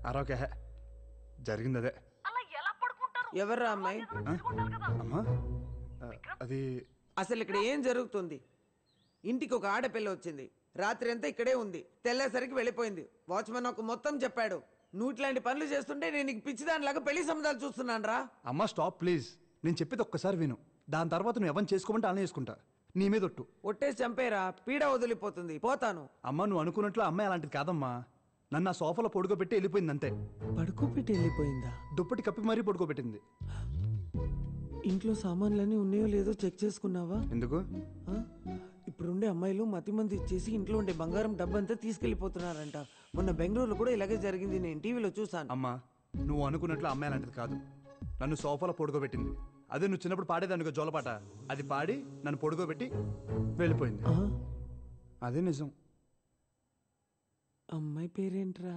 అరవకే జరిగింది అదే. ఎవర్రా అమ్మాయి? అమ్మా అది అసలు ఇక్కడ ఏం జరుగుతుంది? ఇంటికి ఒక ఆడపిల్ల వచ్చింది, రాత్రి అంతా ఇక్కడే ఉంది, తెల్లేసరికి వెళ్ళిపోయింది. వాచ్మెన్ ఒక మొత్తం చెప్పాడు. నువ్వు ఇట్లాంటి పనులు చేస్తుంటే నేను నీకు పిచ్చిదానిలాగా పెళ్లి సంబంధాలు చూస్తున్నాను రా. అమ్మా స్టాప్ ప్లీజ్, నేను చెప్పేది ఒక్కసారి విను. దాని తర్వాత నువ్వు ఎవరిని చేసుకోమంటే అలా చేసుకుంటా. నీ మీద ఒట్టు. ఒట్టేసి చంపేరా, పీడ వదిలిపోతుంది, పోతాను. అమ్మ నువ్వు అనుకున్నట్లు అమ్మాయి అలాంటిది కాదమ్మా. నన్ను ఆ సోఫాలో పడుకోబెట్టి వెళ్ళిపోయింది అంతే. పడుకోబెట్టి వెళ్ళిపోయిందా? దుప్పటి కప్పి మరీ పడుకోబెట్టింది. ఇంట్లో సామాన్లన్నీ ఉన్నాయో లేదో చెక్ చేసుకున్నావా? ఎందుకు? ఇప్పుడుండే అమ్మాయిలు మతి మంది ఇచ్చేసి ఇంట్లో ఉండే బంగారం డబ్బంతా తీసుకెళ్లిపోతున్నారంట. మొన్న బెంగళూరులో కూడా ఇలాగే జరిగింది, నేను టీవీలో చూసాను. అమ్మా నువ్వు అనుకున్నట్లు అమ్మాయి అలాంటిది కాదు. నన్ను సోఫాలో పడుకోబెట్టింది. అదే నువ్వు చిన్నప్పుడు పాడేదానికి జోలపాట, అది పాడి నన్ను పడుకోబెట్టి వెళ్ళిపోయింది. అదే నిజం. అమ్మాయి పేరేంట్రా?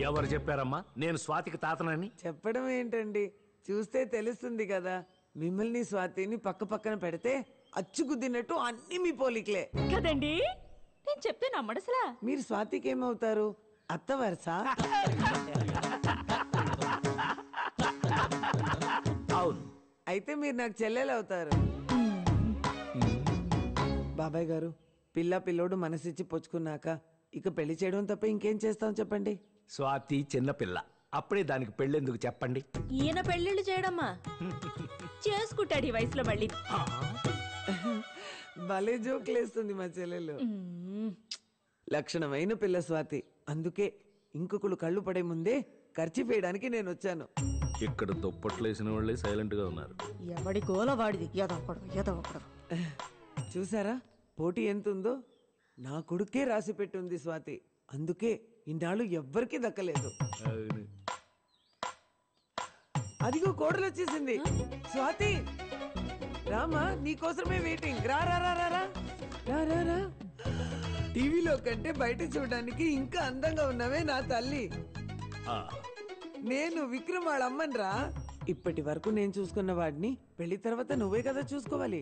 ఎవరు చెప్పారమ్మా నేను స్వాతికి తాతనని? చెప్పడం ఏంటండి, చూస్తే తెలుస్తుంది కదా. మిమ్మల్ని స్వాతిని పక్క పక్కన పెడితే అచ్చుకుద్దినట్టు అన్ని మీ పోలికలే కదండి. నేను చెప్తే నమ్మడసలా. మీరు స్వాతికి ఏమవుతారు? అత్త వరుస? అవును. అయితే మీరు నాకు చెల్లెలు అవుతారు. బాబాయ్ గారు, పిల్ల పిల్లోడు మనసిచ్చి పుచ్చుకున్నాక ఇక పెళ్లి చేయడం తప్ప ఇంకేం చేస్తాం చెప్పండి. స్వాతి చిన్నపిల్ల, అప్పుడే దానికి పెళ్ళెందుకు చెప్పండి. ఈయన పెళ్లిళ్ళు చేయడమ్మా చేసుకుంటాడు ఈ వయసులో మళ్ళీ. భలే జోకులేస్తుంది మా చెల్లెలు. లక్షణమైన పిల్ల స్వాతి. అందుకే ఇంకొకళ్ళు కళ్ళు పడే ముందే ఖర్చు వేయడానికి నేను వచ్చాను. ఇక్కడ దుప్పట్లు వేసిన వాళ్ళే సైలెంట్ గా ఉన్నారు. ఎవడి గోల వాడిది. ఎదవకూడదు. చూసారా పోటీ ఎంతుందో? నా కొడుకే రాసి పెట్టుంది స్వాతి. అందుకే ఇన్నాళ్ళు ఎవ్వరికీ దక్కలేదు. అదిగో కోడలు వచ్చేసింది. స్వాతి రామా, నీకోసమే వెయిటింగ్. రా రా రా రా రా రా రా. టీవీలో కంటే బయట చూడడానికి ఇంకా అందంగా ఉన్నావే నా తల్లి. నేను విక్రమ్ వాళ్ళ అమ్మని రా. ఇప్పటి వరకు నేను చూసుకున్న వాడిని పెళ్లి తర్వాత నువ్వే కదా చూసుకోవాలి.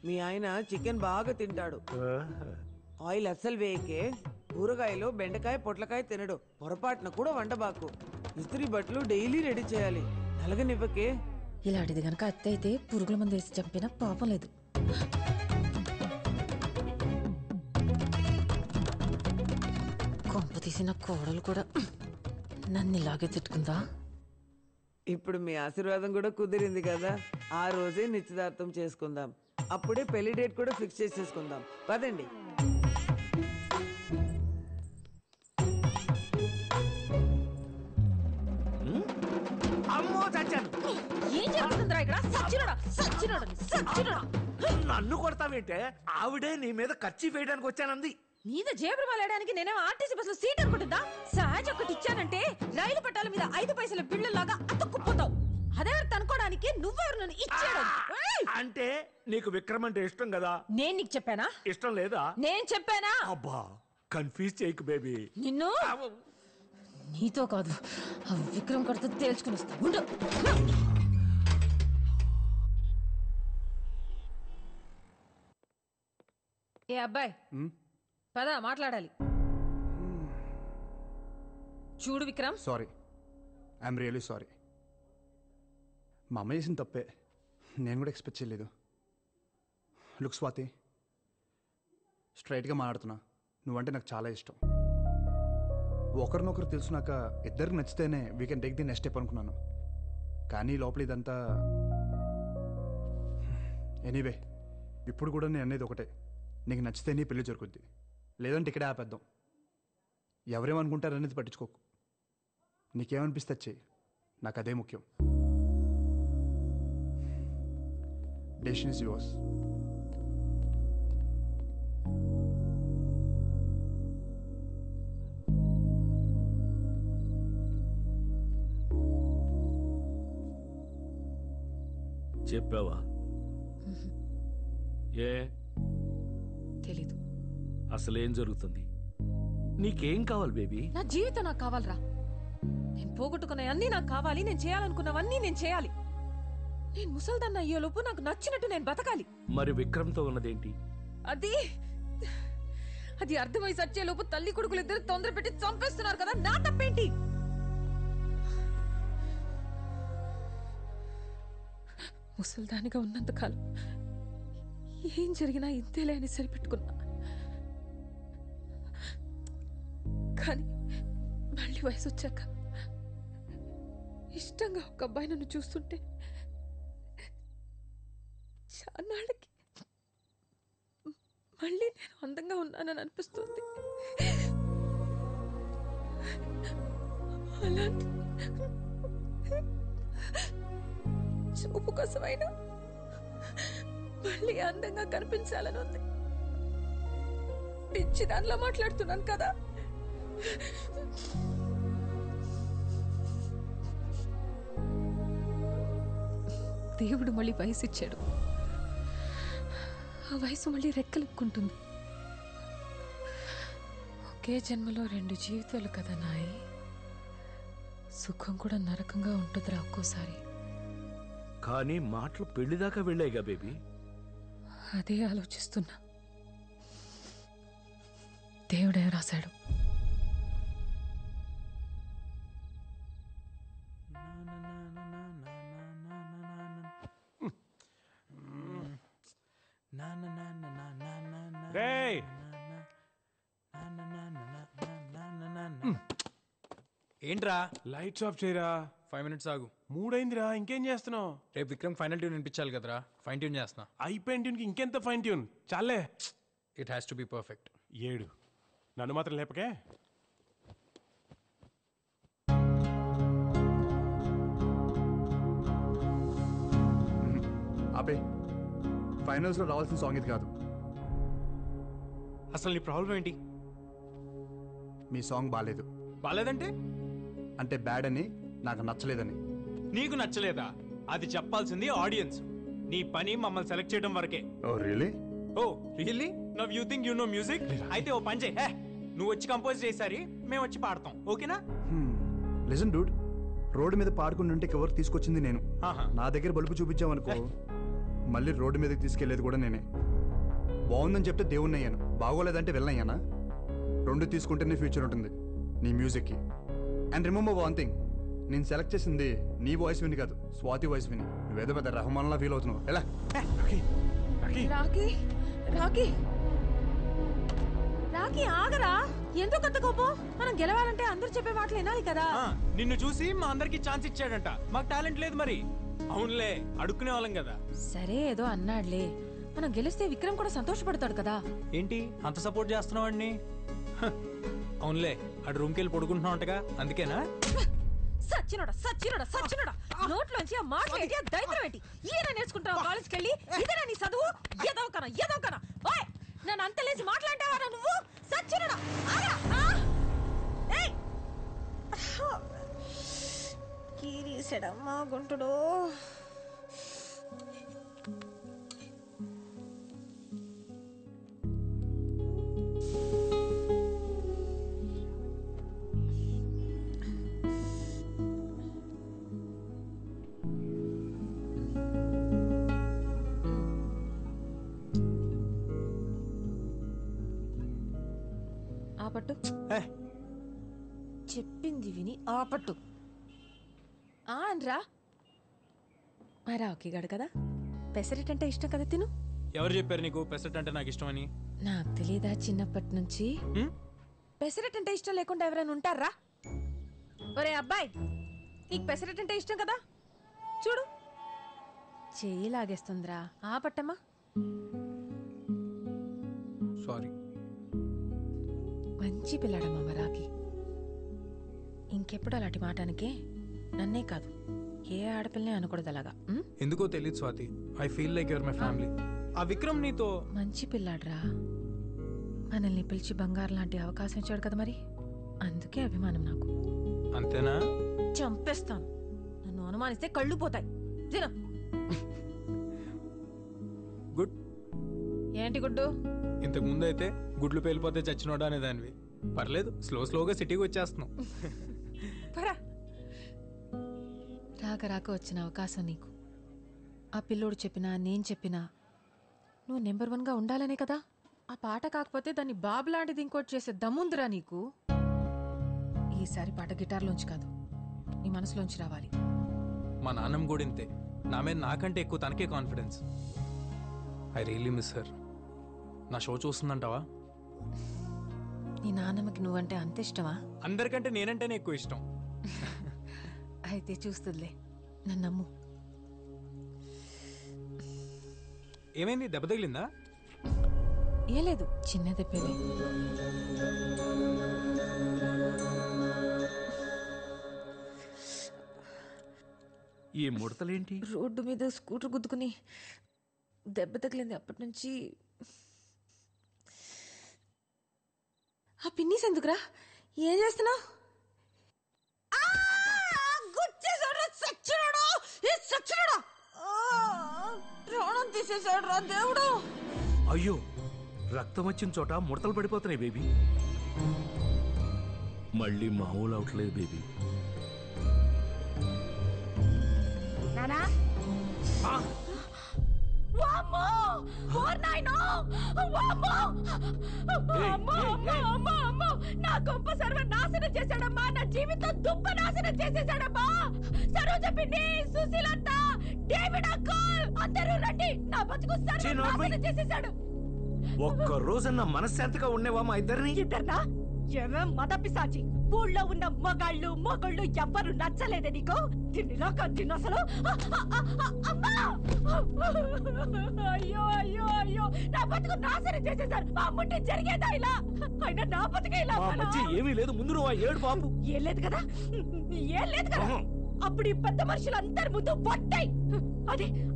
మీ ఆయన చికెన్ బాగా తింటాడు, ఆయిల్ అస్సలు వేయకే. కూరగాయలు బెండకాయ పొట్లకాయ తినడు. పొరపాటున కూడా వండబాకు. ఇస్త్రీ బట్టలు డైలీ రెడీ చేయాలి. నలగనివ్వకే. ఇలాంటిది గనక అత్త అయితే పురుగుల మందు వేసి చంపినా పాపం లేదు. కొంప తీసిన కోడలు కూడా నన్ను ఇలాగే తిట్టుకుందా. ఇప్పుడు మీ ఆశీర్వాదం కూడా కుదిరింది కదా. ఆ రోజే నిశ్చితార్థం చేసుకుందాం. అప్పుడే పెళ్లి డేట్ కూడా ఫిక్స్ చేసేసుకుందాం. పదండి. అమ్మో చచ్చాను. ఏం జరుగుతుందిరా ఇక్కడ? సచ్చినోడా. నన్ను కొడతావేంటే? ఆవిడే నీ మీద ఖర్చు వేయడానికి వచ్చానంది. మీద జేబులు వాలేయడానికి నేనేమో ఆర్టీసీ బస్సులో సీట్ అనుకుంటుందా? సహజ ఒకటి ఇచ్చానంటే రైలు పట్టాల మీద 5 పైసల బిళ్ళలాగా అతుక్కుపోతావు. అదెవరు అనుకోవడానికి నువ్వెవరు నన్ను ఇచ్చాడు? అంటే నీకు విక్రమ్ అంటే ఇష్టం కదా? నేను నీకు చెప్పానా? ఇష్టం లేదా? నేను చెప్పానా? అబ్బా కన్ఫ్యూజ్ చేయకు బేబీ. నిన్ను నీతో కాదు ఆ విక్రమ్ కడితో తేల్చుకుని వస్తా. ఉండు. ఏ అబ్బాయి పదా మాట్లాడాలి. చూడు Vikram, sorry, I'm really sorry. మా అమ్మ చేసిన తప్పే, నేను కూడా ఎక్స్పెక్ట్ చేయలేదు. లుక్ స్వాతి, స్ట్రైట్గా మాట్లాడుతున్నా, నువ్వంటే నాకు చాలా ఇష్టం. ఒకరినొకరు తెలుసునాక ఇద్దరికి నచ్చితేనే we can take the next step అనుకున్నాను. కానీ లోపల ఇదంతా ఎనీవే. ఇప్పుడు కూడా నేను అనేది ఒకటే, నీకు నచ్చితే నీ పెళ్లి జరుగుద్ది, లేదంటే ఇక్కడే ఆపేద్దాం. ఎవరేమనుకుంటారనేది పట్టించుకోకు. నీకేమనిపిస్తే చెయ్యి, నాకు అదే ముఖ్యం. Decision is yours. చెప్పావా? ఏ తెలీదు. అసలేం జరుగుతుంది? నీకేం కావాలి బేబీ? నా జీవితం నాకు కావాలరా. నేను పోగొట్టుకున్నవన్నీ నాకు కావాలి. నేను చేయాలనుకున్నవన్నీ నేను చేయాలి. నేను ముసల్దాన్న అయ్యేలోపు నాకు నచ్చినట్టు నేను బతకాలి. మరి విక్రమ్తో ఉన్నదేంటి? అది అది అర్థమై సచ్చే లోపు తల్లి కొడుకులు ఇద్దరు తొందర పెట్టి చంపేస్తున్నారు కదా, నా తప్పేంటి? ముసల్దానిగా ఉన్నంతకాలం ఏం జరిగినా ఇంతేలే అని సరిపెట్టుకున్నా. కానీ మళ్ళీ వయసు వచ్చాక ఇష్టంగా ఒక అబ్బాయి నన్ను చూస్తుంటే చాన్నాళ్ళకి మళ్ళీ నేను అందంగా ఉన్నానని అనిపిస్తుంది. అలాంటి చూపు కోసమైనా మళ్ళీ అందంగా కనిపించాలని ఉంది. పిచ్చి దానిలో మాట్లాడుతున్నాను కదా. దేవుడు మళ్ళీ వయసు ఇచ్చాడు. ఆ వయసు మళ్ళీ రెక్కలుక్కుంటుంది. ఒకే జన్మలో 2 జీవితాలు కదా నాయి. సుఖం కూడా నరకంగా ఉంటుందిరా ఒక్కోసారి. కానీ మాటలు పెళ్లిదాకా వెళ్ళాయిగా బేబీ. అదే ఆలోచిస్తున్నా. దేవుడే రాశాడు. ఏంట్రా లైట్స్ ఆఫ్ చేయరా. 5 minutes ఆగు. 3 అయిందిరా, ఇంకేం చేస్తున్నావు? రేపు విక్రమ్ ఫైనల్ ట్యూన్ వినిపించాలి కదరా, ఫైన్ ట్యూన్ చేస్తున్నా. అయిపోయిన ట్యూన్కి ఇంకెంత ఫైన్ ట్యూన్ చాలే. It has to be perfect. 7 నన్ను మాత్రం లేపకే. ఆపే. ఫైనల్స్లో రావాల్సిన సాంగ్ ఇది కాదు. అసలు నీ ప్రాబ్లం ఏంటి? మీ సాంగ్ బాగాలేదు. బాలేదంటే? అంటే బ్యాడ్ అని, నాకు నచ్చలేదని. నీకు నచ్చలేదా? అది చెప్పాల్సింది ఆడియన్స్. నీ పని మమ్మల్ని సెలెక్ట్ చేయడం వరకే. Oh really? Oh really? Now you think you know music? అయితే ఓ పని చేయి, నువ్వు వచ్చి కంపోజ్ చేసారి మేము వచ్చి పాడతాం, ఓకేనా? లిజన్ డూడ్, రోడ్డు మీద పాడుకుని ఉంటే ఎవరు తీసుకొచ్చింది నేను. ఆహా. నా దగ్గర బలుపు చూపించామనుకో, మళ్ళీ రోడ్డు మీదకి తీసుకెళ్లేది కూడా నేనే. బాగుందని చెప్తే దేవుణ్ణి అయ్యాను, బాగోలేదంటే వెళ్ళనయ్యానా? 2 తీసుకుంటేనే ఫ్యూచర్ ఉంటుంది నీ మ్యూజిక్కి. అండ్ రిమెంబర్ వన్ థింగ్, నేను సెలెక్ట్ చేసింది నీ వాయిస్ విని కాదు, స్వాతి వాయిస్ విని. నువ్వేదో పెద్ద రహమాన్లా ఫీల్ అవుతున్నావు. ఎలా? రాకీ రాకీ రాకీ ఆగరా. ఎందుకు అంత కోపం? మనం గెలవాలంటే అందరూ చెప్పే మాటలు వినాలి కదా. నిన్ను చూసి మా అందరికి ఛాన్స్ ఇచ్చాడంట, మాకు టాలెంట్ లేదు మరి. అవునులే, అడుక్కునే వాళ్ళం కదా. సరే ఏదో అన్నాడులే, మనం గెలిస్తే విక్రమ్ కూడా సంతోషపడతాడు కదా. ఏంటి అంత సపోర్ట్ చేస్తున్నావు వాడిని? అవునులే, అటు రూమ్కి వెళ్ళి పడుకుంటున్నావు అంటగా, అందుకేనా? సచ్చినోడా సచ్చినోడా సచ్చినోడా, నోట్లోంచి ఆ మాట ఏంటి, ఆ దైత్రం ఏంటి? ఈయన నేర్చుకుంటావు కాలేజ్కి వెళ్ళి? ఇదేనా నీ చదువు? ఏదవకనా ఏదవకనా? ఓయ్, నన్ను అంత లేచి మాట్లాంటావా నువ్వు? సచ్చినోడా ఆరా. ఏయ్ కీరీసెడమ్మా గుంటుడు. ఆపట్టు, చెప్పింది విని ఆపట్టు. అనరా మా రావుకి గడు కదా, పెసరెట్ అంటే ఇష్టం కదా, తిను. ఎవరు చెప్పారు నీకు పెసరట్ అంటే నాకు ఇష్టమని? నాకు తెలీదా చిన్నప్పటి నుంచి? పెసరెట్ అంటే ఇష్టం లేకుండా ఎవరైనా ఉంటారా? ఒరే అబ్బాయి, నీకు పెసరెట్ అంటే ఇష్టం కదా, చూడు చెయ్యి లాగేస్తుందిరా. ఆపట్టమ్మా. సారీ. మంచి పిల్లాడమ్మా మరాకి. ఇంకెప్పుడు అలాంటి మాటానికే నన్నే కాదు ఏ ఆడపిల్లనే అనకూడదు అలాగా. ఎందుకో తెలియదు Swathi, I feel like your my family. ఆ విక్రమ్ నీతో మంచి పిల్లాడ్రా, మనల్ని పిలిచి బంగారు లాంటి అవకాశం ఇచ్చాడు కదా, మరి అందుకే అభిమానం నాకు. అంతేనా? చంపేస్తాను, నన్ను అనుమానిస్తే కళ్ళు పోతాయి. తిన. గుడ్. ఏంటి గుడ్డు? ఇంతకు ముందు అయితే గుడ్లు పేలిపోతే చచ్చినోడా అనేదానివి. పర్లేదు, స్లోగా సిటీకి వచ్చేస్తున్నాం. రాక రాక వచ్చిన అవకాశం నీకు. ఆ పిల్లోడు చెప్పినా నేను చెప్పినా నువ్వు నెంబర్ 1గా ఉండాలనే కదా ఆ పాట కాకపోతే దాన్ని బాబు లాంటిది ఇంకోటి చేసే దమ్ముందిరా నీకు. ఈసారి పాట గిటార్లోంచి కాదు, నీ మనసులోంచి రావాలి. మా నాన్నమ్మ కూడా ఇంతే. నా మీద నాకంటే ఎక్కువ తనకే confidence. I really miss her. నా షో చూస్తుందంటావా? నీ నాన్నమ్మకి నువ్వంటే అంత ఇష్టమా? అందరికంటే నేనంటేనే ఎక్కువ ఇష్టం. అయితే చూస్తుందిలే, నన్ను నమ్ము. ఏమైంది, దెబ్బ తగిలిందా? ఏ లేదు, చిన్న దెబ్బలే. ఈ ముడతలేంటి? రోడ్డు మీద స్కూటర్ గుద్దుకుని దెబ్బ తగిలింది. అప్పటి నుంచి ఆ పిన్నీస్ ఎందుకురా? ఏం చేస్తున్నావు? ప్రాణం తీసేసాడు రా దేవుడు. అయ్యో, రక్తం వచ్చిన చోట ముడతలు పడిపోతున్నాయి బేబీ. మళ్ళీ మామూలు అవట్లేదు బేబీ. నా గొప్ప సర్వనాశనం చేశాడమ్మా. నా జీవితం దుప్ప నాశనం చేసేసాడమ్మా. సరోజ పిన్ని, సుశీలత, డేవిడ్ అంకుల్ అందరూ రండి. నా బతుకు సర్వనాశనం చేసేసాడు. ఒక్క రోజన్నా మనశ్శాంతిగా ఉండేవా మా ఇద్దరిని? ఇద్దర్నా? ఏమేం మత పిశాచి. ఊళ్ళో ఉన్న మొగళ్ళు ఎవ్వరు నచ్చలేదే నీకు? తిన్నిలాగా తిన్న అసలు. అయ్యో అయ్యో అయ్యో, నా బతుకు నాశనం చేసేసారు. మా అమ్ముంటే జరిగేదా ఇలా? అయినా నా బతుకే ఇలా. ఏమీ లేదు, ముందు నువ్వు ఏడు బాబు. ఏం లేదు కదా, ఏం లేదు కదా. అప్పుడు ఈ పెద్ద మనుషులందరి ముందు ఒట్టాయి.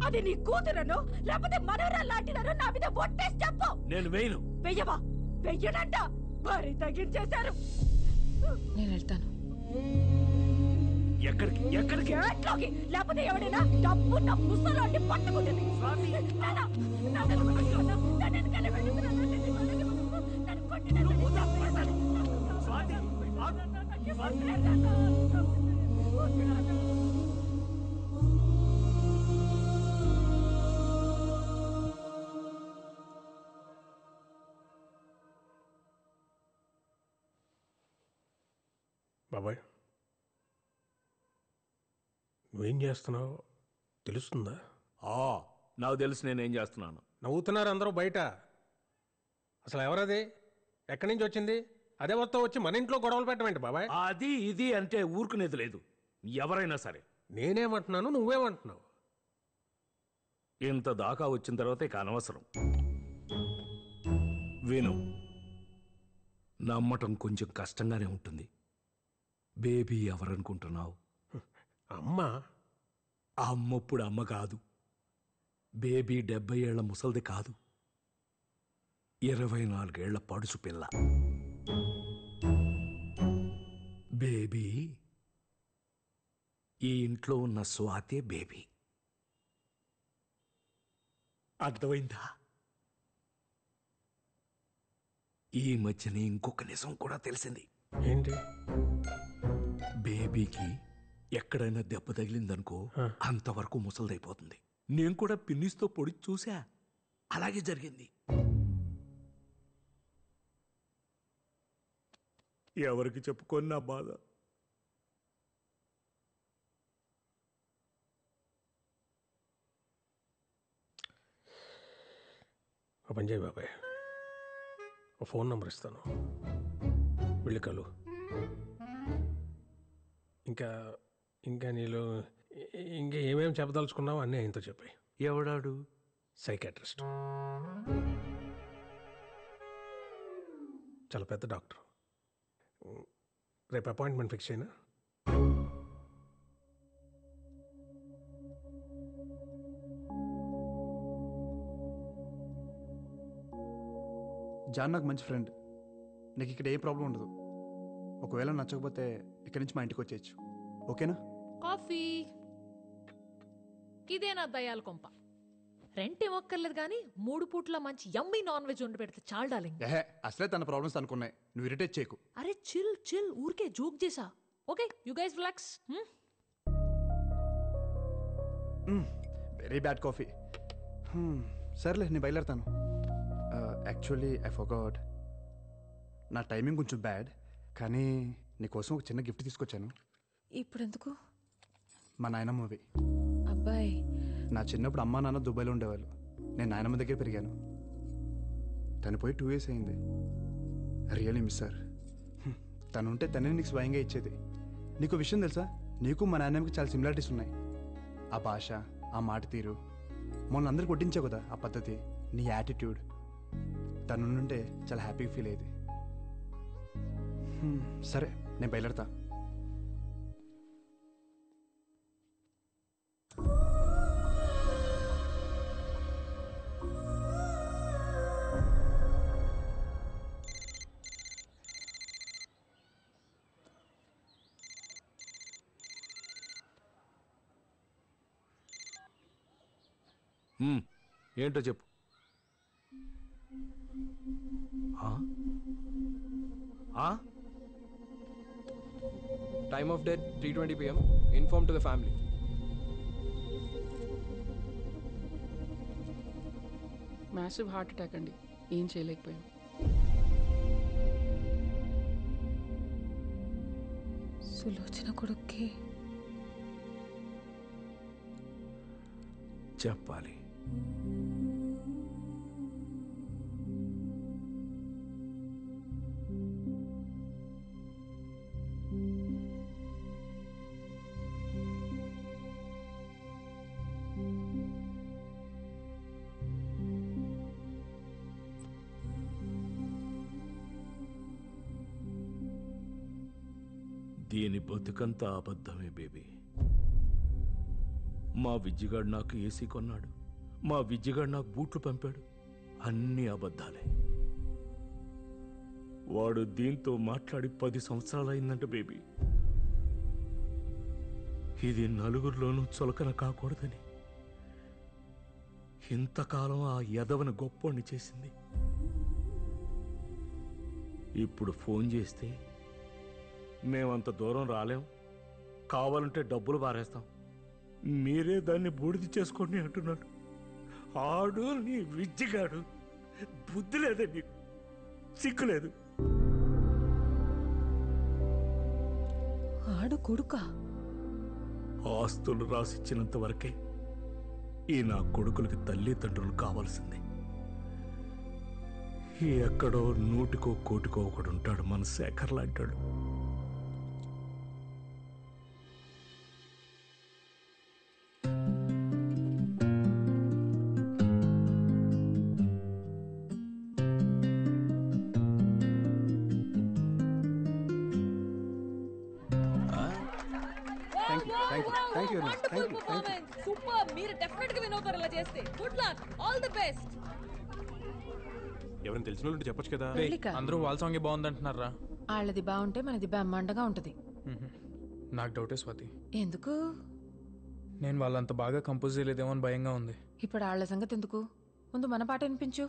అది నీ కూతురను లేకపోతే మనవరాలు లాంటిదను నా మీద ఒట్టేసి చెప్పు. నేను వేయను. వెయ్యవా? వెయ్యనంట. భారీ తగ్గించేశారు. నేను వెళ్తాను. ఎక్కడికి? ఎక్కడికి? ఎట్లోకి? లేకపోతే ఎవడైనా డబ్బు నా ముసలాంటి పట్టుకుంటుంది. బాబాయ్, నువ్వేం చేస్తున్నావు తెలుస్తుందా? నాకు తెలుసు నేనేం చేస్తున్నాను. నవ్వుతున్నారు అందరూ బయట. అసలు ఎవరది? ఎక్కడి నుంచి వచ్చింది? అదే మొత్తం వచ్చి మన ఇంట్లో గొడవలు పెట్టమేంటి బాబాయ్? అది ఇది అంటే ఊరుకునేది లేదు. ఎవరైనా సరే. నేనేమంటున్నాను, నువ్వేమంటున్నావు? ఇంత దాకా వచ్చిన తర్వాత ఇక అనవసరం. విను, నమ్మటం కొంచెం కష్టంగానే ఉంటుంది. బేబీ ఎవరనుకుంటున్నావు? అమ్మ. అమ్మప్పుడు అమ్మ కాదు. బేబీ 70 ఏళ్ల ముసల్ది కాదు, 24 ఏళ్ల పడుచు పిల్ల. బేబీ ఈ ఇంట్లో ఉన్న స్వాతే బేబీ. అర్థమైందా? ఈ మధ్యనే ఇంకొక నిజం కూడా తెలిసింది. ఏంటి? బేబీకి ఎక్కడైనా దెబ్బ తగిలిందనుకో అంతవరకు ముసలిదైపోతుంది. నేను కూడా పిన్నిస్తో పొడి చూసా, అలాగే జరిగింది. ఎవరికి చెప్పుకొని నా బాధ. ఒక పని చేయి బాబాయ్, ఒక ఫోన్ నెంబర్ ఇస్తాను, వెళ్ళి కలు. ఇంకా నీలో ఇంకా ఏమేమి చెప్పదలుచుకున్నావు అన్నీ ఆయనతో చెప్పాయి. ఎవడాడు? సైకాట్రిస్ట్, చాలా పెద్ద డాక్టర్. రేపు అపాయింట్మెంట్ ఫిక్స్ అయినా? జాన్ నాకు మంచి ఫ్రెండ్. నీకు ఇక్కడ ఏ ప్రాబ్లం ఉండదు. ఒకవేళ నచ్చకపోతే ఇక్కడి నుంచి మా ఇంటికి వచ్చేయచ్చు. ఓకేనా? కాఫీ. ఇదేనా దయాల కొంప? రెంట్ ఇవ్వక్కర్లేదు కానీ 3 పూట్ల మంచి యమ్మీ నాన్ వెజ్ వండి పెడితే చాలు డార్లింగ్. ఏహే, అసలే తన ప్రాబ్లమ్స్ అనుకున్నాయి. నువ్వు ఇరిటేట్ చేయకు. అరే చిల్ చిల్, ఊరికే జోక్ చేసా. Okay, you guys relax. Very bad coffee. సర్లే, నేను బయలుదేరుతాను. Actually I forgot. నా టైమింగ్ కొంచెం బ్యాడ్, కానీ నీకోసం ఒక చిన్న గిఫ్ట్ తీసుకొచ్చాను. ఇప్పుడు ఎందుకు? మా నాయనమ్మవి. అబ్బాయి, నా చిన్నప్పుడు అమ్మా నాన్న దుబాయ్లో ఉండేవాళ్ళు. నేను నాయనమ్మ దగ్గర పెరిగాను. తను పోయి 2 years అయింది. Really miss sir. తను ఉంటే తనే నీకు స్వయంగా ఇచ్చేది. నీకు విషయం తెలుసా, నీకు మా నాన్నమ్మకి చాలా సిమిలారిటీస్ ఉన్నాయి. ఆ భాష, ఆ మాట తీరు, మొన్న అందరు కొట్టించావు కదా ఆ పద్ధతి, నీ యాటిట్యూడ్. తను ఉంటే చాలా హ్యాపీగా ఫీల్ అయ్యేది. సరే, నేను బయలుదేరతా. ఏంటో చెప్పు. Time of death 3:20 p.m. Inform to the family. Massive heart attack అండి, ఏం చేయలేకపోయాం. సులోచన కొడుక్కి చెప్పాలి. దీని బతుకంతా అబద్ధమే బేబీ. మా విజ్జిగాడు నాకు ఏసీ కొన్నాడు, మా విజ్జిగాడు నాకు బూట్లు పంపాడు, అన్నీ అబద్ధాలే. వాడు దీంతో మాట్లాడి 10 సంవత్సరాలైందంట బేబీ. ఇది నలుగురిలోనూ చులకన కాకూడదని ఇంతకాలం ఆ యదవని గొప్పోణ్ణి చేసింది. ఇప్పుడు ఫోన్ చేస్తే మేమంత దూరం రాలేం, కావాలంటే డబ్బులు పారేస్తాం, మీరే దాన్ని బూడిద చేసుకోండి అంటున్నాడు. ఆడు నీ విజ్జిగాడు. బుద్ధి లేదే నీకు, సిగ్గులేదు. ఆడు కొడుకా? ఆస్తులు రాసిచ్చినంత వరకే ఈ నా కొడుకులకి తల్లిదండ్రులు కావాల్సింది. ఎక్కడో 100కో 1,00,00,000 ఒకడు ఉంటాడు మన శేఖర్ లాంటాడు. సూపర్, మీరు డెఫినెట్ గా విన్ అవుతారు ఇలా చేస్తే. Good luck, all the best. ఎవరైనా తెలిసిన వాళ్ళు చెప్పొచ్చు కదా. పెళ్ళికా? అందరూ వాళ్ళ సాంగే బాగుందంటున్నారా? వాళ్ళది బాగుంటే మనది బ్రహ్మాండంగా ఉంటది. నాకు డౌటే స్వాతి. ఎందుకు? నేను వాళ్ళంత బాగా కంపోజ్ చేయలేదేమో అని భయంగా ఉంది. ఇప్పుడు వాళ్ళ సంగతి ఎందుకు, ముందు మన పాట వినిపించు.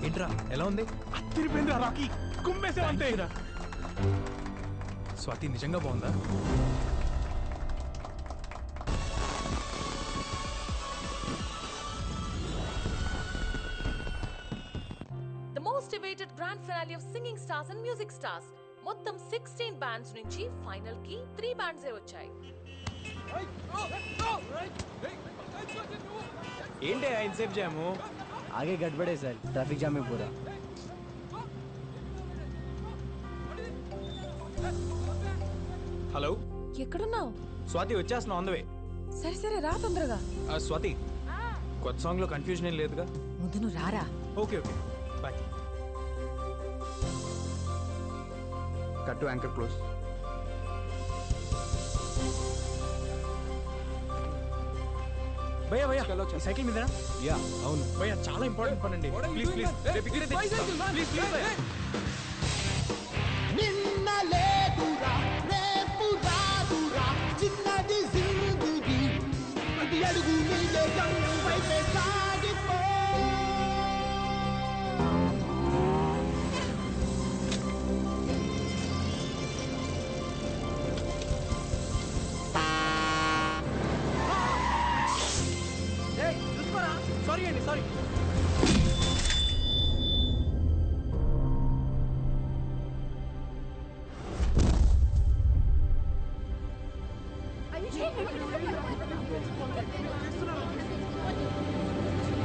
ఏంట్రా ఎలా ఉంది? స్వాతి నిజంగా బాగుందా? The most awaited grand finale of Singing Stars and Music Stars. మొత్తం 16 బ్యాండ్స్ నుంచి ఫైనల్ కి 3 బ్యాండ్స్ వచ్చాయి. ఏంటి ఇన్సేఫ్ జాము? आगे गड़बड़े सर, ट्रैफिक जाम में पूरा. హలో ఎక్కడున్నావు? స్వాతి, వచ్చేస్తున్నా ఆన్ ద వే. సరే సరే రా తొందరగా. స్వాతి, కొత్త సాంగ్లో కన్ఫ్యూజన్ ఏం లేదుగా? ముందు నువ్వు రారా. Okay okay bye. Cut to anchor close. భయ్యా భయ్యా సైకిల్ మీద యా అవును. భయ్యా చాలా ఇంపార్టెంట్ పని అండి. ప్లీజ్ ప్లీజ్ రేపు ఇక్కడే తెచ్చిస్తా. ప్లీజ్ ప్లీజ్ భయ్యా. నిన్న లేదురా రేపు రాదురా చిన్నది జిందగీ ప్రతి అడుగు నిజం వైపే సాగిపో. సారీ అండి సారీ.